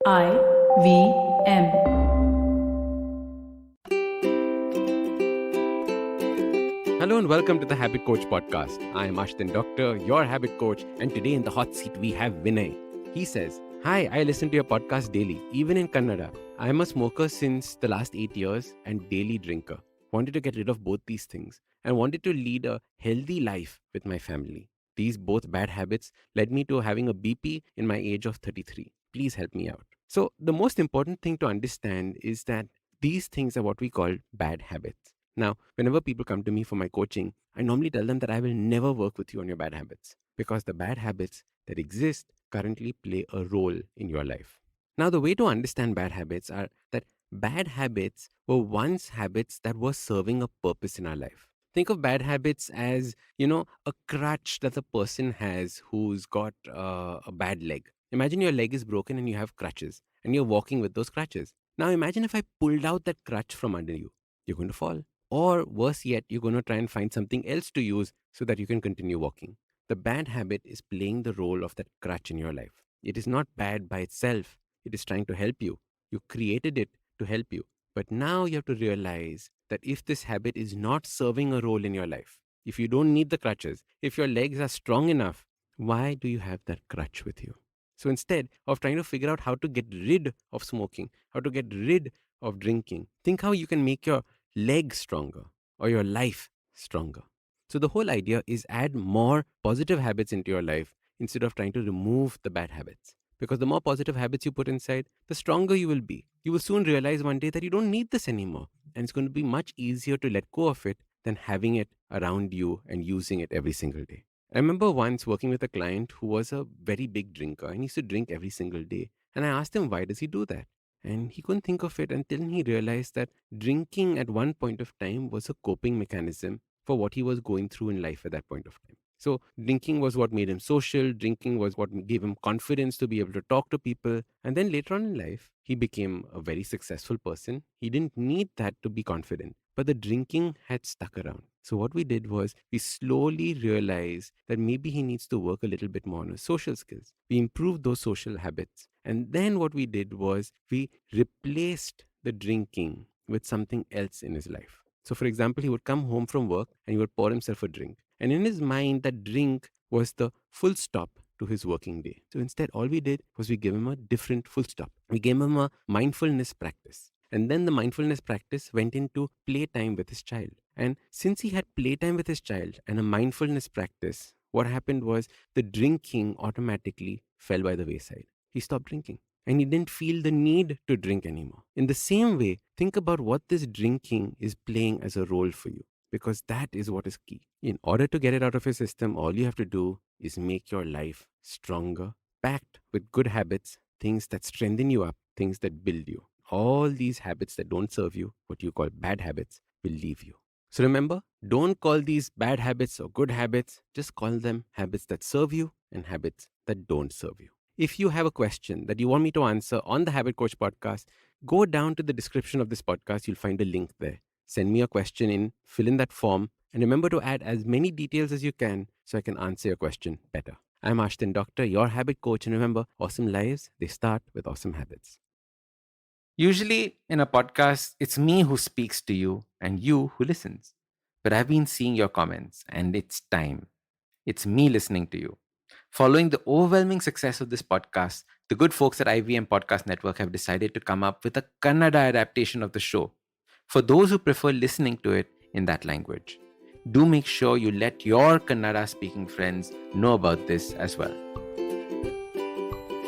IVM. Hello and welcome to the Habit Coach podcast. I am Ashdin Doctor, your habit coach, and today in the hot seat we have Vinay. He says, "Hi, I listen to your podcast daily, even in Kannada. I am a smoker since the last 8 years and daily drinker. Wanted to get rid of both these things and wanted to lead a healthy life with my family. These both bad habits led me to having a BP in my age of 33. Please help me out." So the most important thing to understand is that these things are what we call bad habits. Now, whenever people come to me for my coaching, I normally tell them that I will never work with you on your bad habits because the bad habits that exist currently play a role in your life. Now, the way to understand bad habits are that bad habits were once habits that were serving a purpose in our life. Think of bad habits as, a crutch that the person has who's got a bad leg. Imagine your leg is broken and you have crutches and you're walking with those crutches. Now, imagine if I pulled out that crutch from under you. You're going to fall. Or worse yet, you're going to try and find something else to use so that you can continue walking. The bad habit is playing the role of that crutch in your life. It is not bad by itself, it is trying to help you. You created it to help you. But now you have to realize that if this habit is not serving a role in your life, if you don't need the crutches, if your legs are strong enough, why do you have that crutch with you? So instead of trying to figure out how to get rid of smoking, how to get rid of drinking, think how you can make your legs stronger or your life stronger. So the whole idea is add more positive habits into your life instead of trying to remove the bad habits. Because the more positive habits you put inside, the stronger you will be. You will soon realize one day that you don't need this anymore. And it's going to be much easier to let go of it than having it around you and using it every single day. I remember once working with a client who was a very big drinker and he used to drink every single day. And I asked him, why does he do that? And he couldn't think of it until he realized that drinking at one point of time was a coping mechanism for what he was going through in life at that point of time. So, drinking was what made him social, drinking was what gave him confidence to be able to talk to people. And then later on in life, he became a very successful person. He didn't need that to be confident, but the drinking had stuck around. So, what we did was we slowly realized that maybe he needs to work a little bit more on his social skills. We improved those social habits. And then what we did was we replaced the drinking with something else in his life. So, for example, he would come home from work and he would pour himself a drink. And in his mind, that drink was the full stop to his working day. So instead, all we did was we gave him a different full stop. We gave him a mindfulness practice. And then the mindfulness practice went into playtime with his child. And since he had playtime with his child and a mindfulness practice, what happened was the drinking automatically fell by the wayside. He stopped drinking and he didn't feel the need to drink anymore. In the same way, think about what this drinking is playing as a role for you, because that is what is key. In order to get it out of your system, all you have to do is make your life stronger, packed with good habits, things that strengthen you up, things that build you. All these habits that don't serve you, what you call bad habits, will leave you. So remember, don't call these bad habits or good habits, just call them habits that serve you and habits that don't serve you. If you have a question that you want me to answer on the Habit Coach podcast, go down to the description of this podcast. You'll find a link there. Send me a question in, fill in that form, and remember to add as many details as you can so I can answer your question better. I'm Ashdin Doctor, your habit coach, and remember, awesome lives, they start with awesome habits. Usually in a podcast, it's me who speaks to you and you who listens. But I've been seeing your comments and it's time. It's me listening to you. Following the overwhelming success of this podcast, the good folks at IVM Podcast Network have decided to come up with a Kannada adaptation of the show for those who prefer listening to it in that language. Do make sure you let your Kannada speaking friends know about this as well.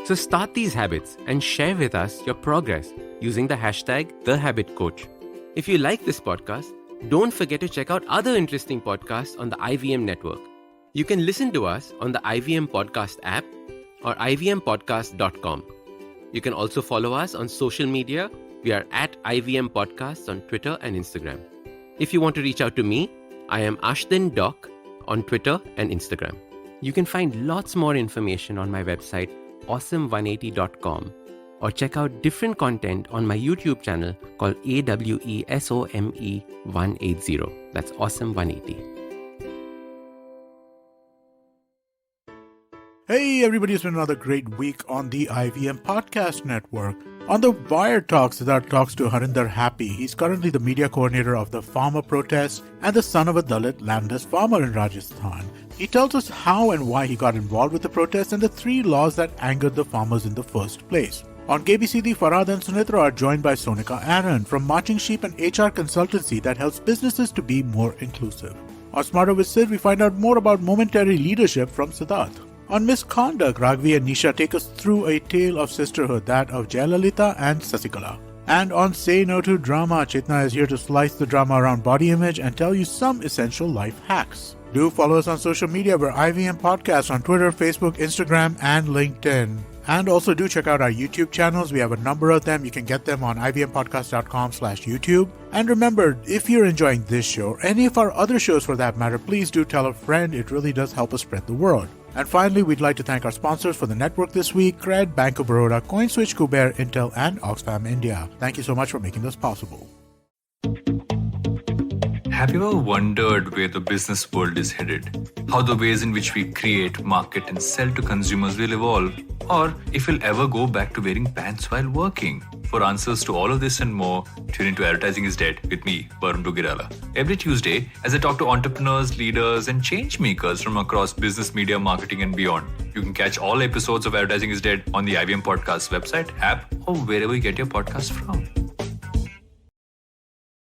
So start these habits and share with us your progress using the hashtag #TheHabitCoach. If you like this podcast, don't forget to check out other interesting podcasts on the IVM network. You can listen to us on the IVM Podcast app or ivmpodcast.com. You can also follow us on social media. We are at IVM Podcasts on Twitter and Instagram. If you want to reach out to me, I am Ashdin Doc on Twitter and Instagram. You can find lots more information on my website, awesome180.com, or check out different content on my YouTube channel called AWESOME 180. That's Awesome 180. Hey everybody, it's been another great week on the IVM Podcast Network. On the Wire Talks, Siddharth talks to Harinder Happy. He's currently the media coordinator of the farmer protests and the son of a Dalit landless farmer in Rajasthan. He tells us how and why he got involved with the protests and the 3 laws that angered the farmers in the first place. On KBCD, Farhad and Sunitra are joined by Sonika Aaron from Marching Sheep, an HR consultancy that helps businesses to be more inclusive. On Smarter with Sid, we find out more about momentary leadership from Siddharth. On Misconduct, Raghavi and Nisha take us through a tale of sisterhood, that of Jayalalitha and Sasikala. And on Say No to Drama, Chetna is here to slice the drama around body image and tell you some essential life hacks. Do follow us on social media. We're IVM Podcast on Twitter, Facebook, Instagram, and LinkedIn. And also do check out our YouTube channels. We have a number of them. You can get them on ivmpodcast.com/YouTube. And remember, if you're enjoying this show, or any of our other shows for that matter, please do tell a friend. It really does help us spread the word. And finally, we'd like to thank our sponsors for the network this week: Cred, Bank of Baroda, CoinSwitch, Kuber, Intel, and Oxfam India. Thank you so much for making this possible. Have you ever wondered where the business world is headed? How the ways in which we create, market, and sell to consumers will evolve? Or if we'll ever go back to wearing pants while working? For answers to all of this and more, tune into Advertising is Dead with me, Varun Dugirala. Every Tuesday, as I talk to entrepreneurs, leaders, and change makers from across business, media, marketing, and beyond. You can catch all episodes of Advertising is Dead on the IVM Podcast website, app, or wherever you get your podcast from.